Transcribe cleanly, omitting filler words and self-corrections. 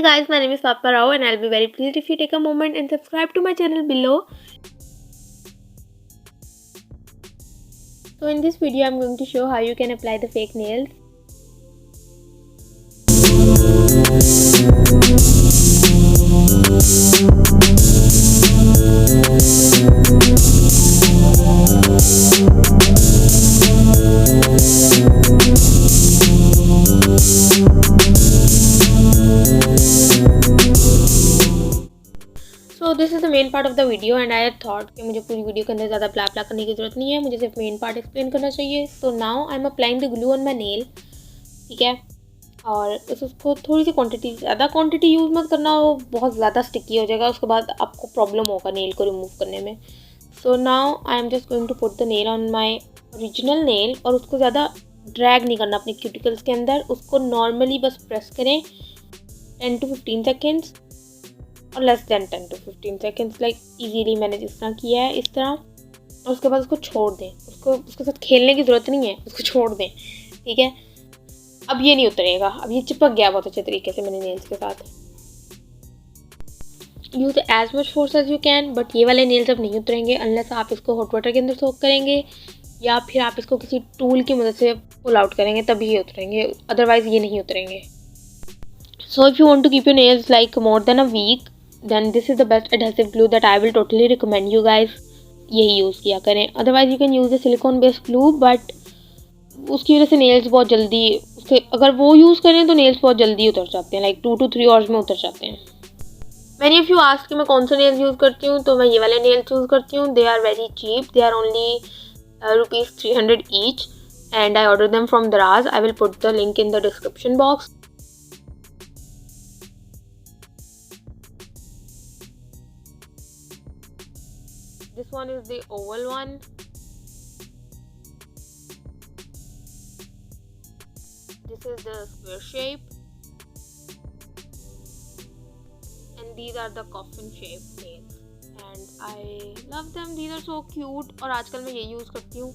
guys, my name is Papa Rao and I'll be very pleased if you take a moment and subscribe to my channel below. So in this video I'm going to show how you can apply the fake nails. So this is the main part of the video and I had thought कि मुझे पूरी video के अंदर ज़्यादा ब्ला ब्ला करने की ज़रूरत नहीं है, मुझे सिर्फ मेन पार्ट एक्सप्लेन करना चाहिए. So now I'm applying the glue on my nail. ठीक है, और उसको थोड़ी सी ज़्यादा क्वांटिटी यूज़ मत करना, वो बहुत ज़्यादा स्टिकी हो जाएगा, उसके बाद आपको प्रॉब्लम होगा नेल को रिमूव करने में. So now I am just going to put the nail on my original nail और उसको ज़्यादा ड्रैग नहीं करना अपने क्यूटिकल्स के अंदर. उसको नॉर्मली बस प्रेस करें 10 to 15 सेकेंड्स और less than 10 to 15 seconds, like easily मैंने जिस तरह किया है इस तरह. और उसके बाद उसको छोड़ दें, उसके साथ खेलने की ज़रूरत नहीं है, उसको छोड़ दें. ठीक है, अब ये नहीं उतरेगा, अब ये चिपक गया बहुत अच्छे तरीके से मेरे नेल्स के साथ. Use as much force as you can, but ये वाले नेल्स अब नहीं उतरेंगे अनलेस आप इसको हॉट वाटर के अंदर सोक करेंगे या फिर आप इसको किसी टूल की मदद से पुल आउट करेंगे, तभी ये उतरेंगे, अदरवाइज़ ये नहीं उतरेंगे. So if you want to keep your nails like more than a week, then this is the best adhesive glue that I will totally recommend you guys. यही यूज़ किया करें. Otherwise you can use the silicone based glue, but उसकी वजह से nails बहुत जल्दी अगर वो यूज़ करें तो नेल्स बहुत जल्दी उतर जाते हैं, लाइक 2 to 3 आवर्स में उतर जाते हैं. मैनी ऑफ यू आस्क कि मैं कौन से नेल्स यूज़ करती हूँ, तो मैं ये वाले नेल्स यूज़ करती हूँ. They are very cheap, they are only ₹300 each and I order them from Daraz. I will put the link in the description box. This one is the oval one. This is the square shape. And these are the coffin shaped nails. And I love them. These are so cute. और आजकल मैं ये use करती हूँ.